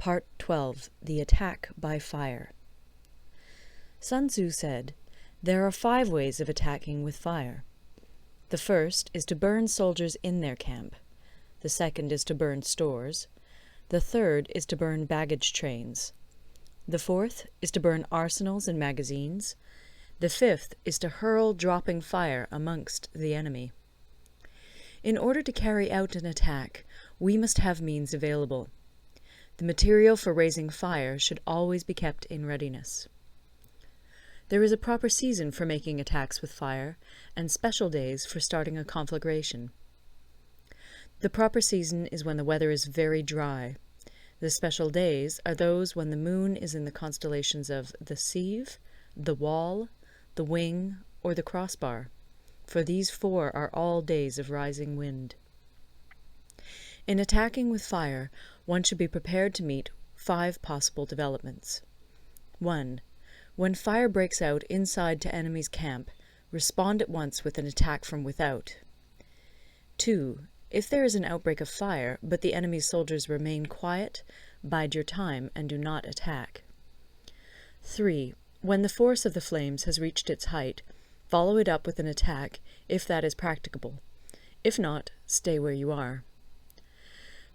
Part 12. The Attack by Fire. Sun Tzu said, "There are 5 ways of attacking with fire. The first is to burn soldiers in their camp. The second is to burn stores. The third is to burn baggage trains. The fourth is to burn arsenals and magazines. The fifth is to hurl dropping fire amongst the enemy." In order to carry out an attack, we must have means available. The material for raising fire should always be kept in readiness. There is a proper season for making attacks with fire, and special days for starting a conflagration. The proper season is when the weather is very dry. The special days are those when the moon is in the constellations of the Sieve, the Wall, the Wing, or the Crossbar, for these 4 are all days of rising wind. In attacking with fire, one should be prepared to meet 5 possible developments. 1. When fire breaks out inside to enemy's camp, respond at once with an attack from without. 2. If there is an outbreak of fire, but the enemy's soldiers remain quiet, bide your time and do not attack. 3. When the force of the flames has reached its height, follow it up with an attack, if that is practicable. If not, stay where you are.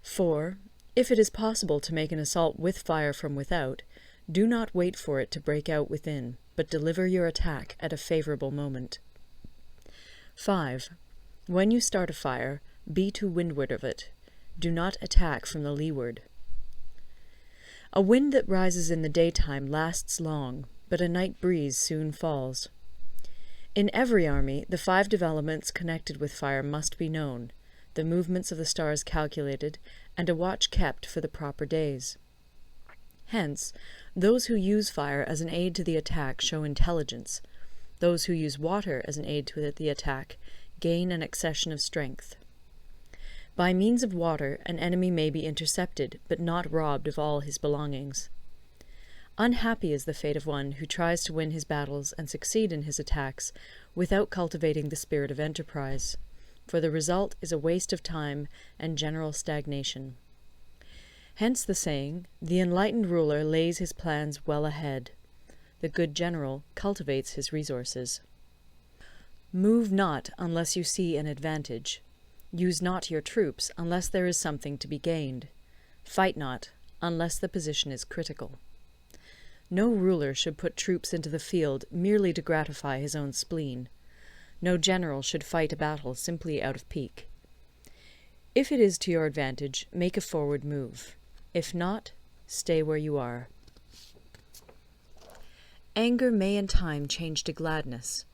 4. If it is possible to make an assault with fire from without, do not wait for it to break out within, but deliver your attack at a favorable moment. 5. When you start a fire, be to windward of it. Do not attack from the leeward. A wind that rises in the daytime lasts long, but a night breeze soon falls. In every army, the 5 developments connected with fire must be known, the movements of the stars calculated, and a watch kept for the proper days. Hence, those who use fire as an aid to the attack show intelligence. Those who use water as an aid to the attack gain an accession of strength. By means of water, an enemy may be intercepted, but not robbed of all his belongings. Unhappy is the fate of one who tries to win his battles and succeed in his attacks without cultivating the spirit of enterprise, for the result is a waste of time and general stagnation. Hence the saying, "The enlightened ruler lays his plans well ahead. The good general cultivates his resources." Move not unless you see an advantage. Use not your troops unless there is something to be gained. Fight not unless the position is critical. No ruler should put troops into the field merely to gratify his own spleen. No general should fight a battle simply out of pique. If it is to your advantage, make a forward move. If not, stay where you are. Anger may in time change to gladness.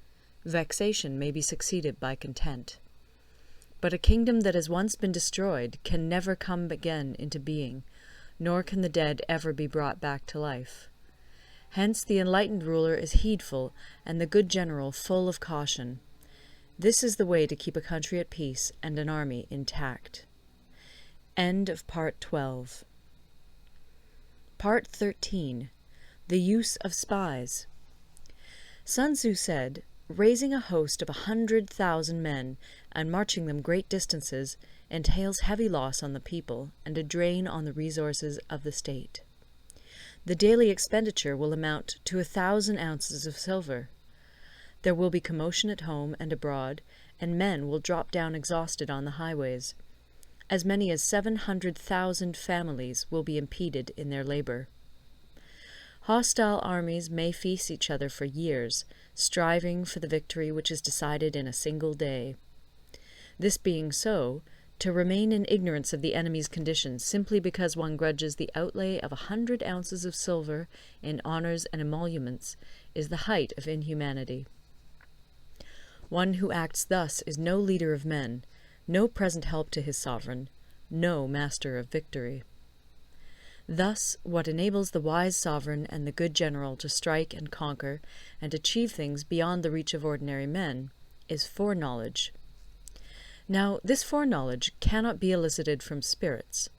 Vexation may be succeeded by content. But a kingdom that has once been destroyed can never come again into being, nor can the dead ever be brought back to life. Hence the enlightened ruler is heedful, and the good general full of caution. This is the way to keep a country at peace and an army intact. End of Part 12. Part 13. The Use of Spies. Sun Tzu said, "Raising a host of 100,000 men and marching them great distances entails heavy loss on the people and a drain on the resources of the state. The daily expenditure will amount to 1,000 ounces of silver. There will be commotion at home and abroad, and men will drop down exhausted on the highways. As many as 700,000 families will be impeded in their labor. Hostile armies may feast each other for years, striving for the victory which is decided in a single day. This being so, to remain in ignorance of the enemy's conditions simply because one grudges the outlay of 100 ounces of silver in honors and emoluments is the height of inhumanity. One who acts thus is no leader of men, no present help to his sovereign, no master of victory. Thus, what enables the wise sovereign and the good general to strike and conquer and achieve things beyond the reach of ordinary men is foreknowledge. Now, this foreknowledge cannot be elicited from spirits.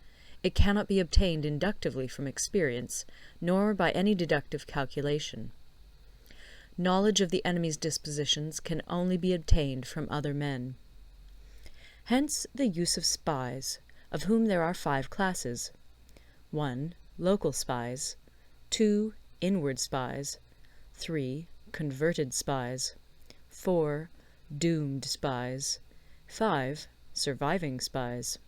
It cannot be obtained inductively from experience, nor by any deductive calculation. Knowledge of the enemy's dispositions can only be obtained from other men. Hence the use of spies, of whom there are 5 classes. 1. local spies, 2. inward spies, 3. converted spies, 4. doomed spies, 5. surviving spies.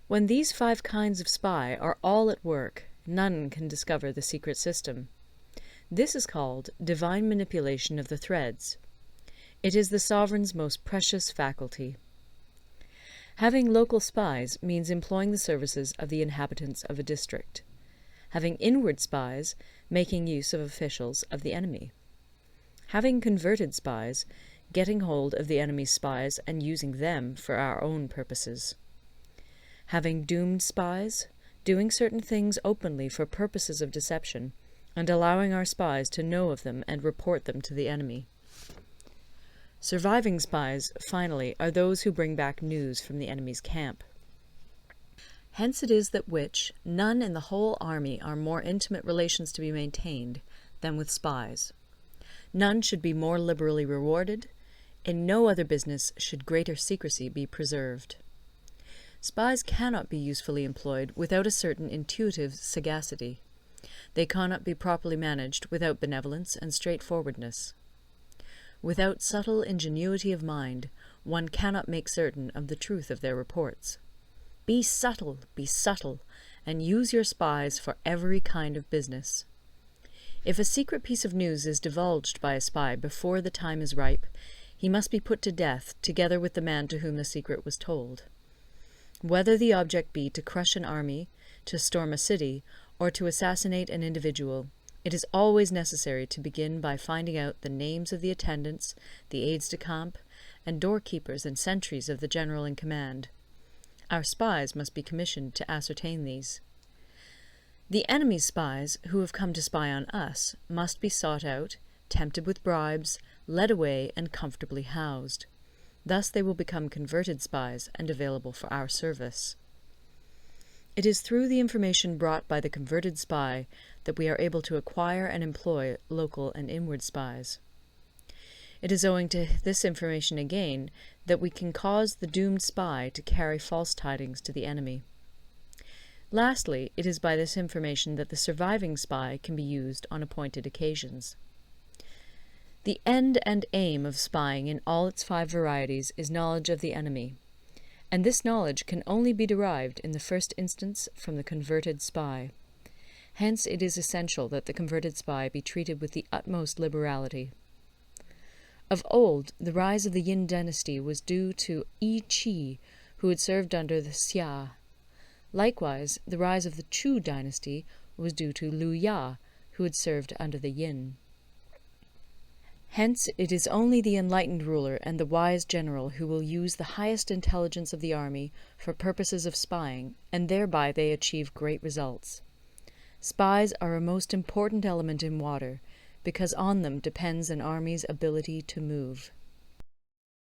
When these 5 kinds of spy are all at work, none can discover the secret system. This is called divine manipulation of the threads. It is the sovereign's most precious faculty. Having local spies means employing the services of the inhabitants of a district. Having inward spies, making use of officials of the enemy. Having converted spies, getting hold of the enemy's spies and using them for our own purposes. Having doomed spies, doing certain things openly for purposes of deception, and allowing our spies to know of them and report them to the enemy. Surviving spies, finally, are those who bring back news from the enemy's camp. Hence it is that none in the whole army are more intimate relations to be maintained than with spies. None should be more liberally rewarded. In no other business should greater secrecy be preserved. Spies cannot be usefully employed without a certain intuitive sagacity. They cannot be properly managed without benevolence and straightforwardness. Without subtle ingenuity of mind, one cannot make certain of the truth of their reports. Be subtle, and use your spies for every kind of business. If a secret piece of news is divulged by a spy before the time is ripe, he must be put to death together with the man to whom the secret was told. Whether the object be to crush an army, to storm a city, or to assassinate an individual, it is always necessary to begin by finding out the names of the attendants, the aides-de-camp, and doorkeepers and sentries of the general in command. Our spies must be commissioned to ascertain these. The enemy's spies, who have come to spy on us, must be sought out, tempted with bribes, led away, and comfortably housed. Thus they will become converted spies and available for our service. It is through the information brought by the converted spy that we are able to acquire and employ local and inward spies. It is owing to this information again that we can cause the doomed spy to carry false tidings to the enemy. Lastly, it is by this information that the surviving spy can be used on appointed occasions. The end and aim of spying in all its 5 varieties is knowledge of the enemy, and this knowledge can only be derived in the first instance from the converted spy. Hence it is essential that the converted spy be treated with the utmost liberality. Of old, the rise of the Yin dynasty was due to Yi Qi, who had served under the Xia. Likewise, the rise of the Chu dynasty was due to Liu Ya, who had served under the Yin. Hence it is only the enlightened ruler and the wise general who will use the highest intelligence of the army for purposes of spying, and thereby they achieve great results. Spies are a most important element in water, because on them depends an army's ability to move.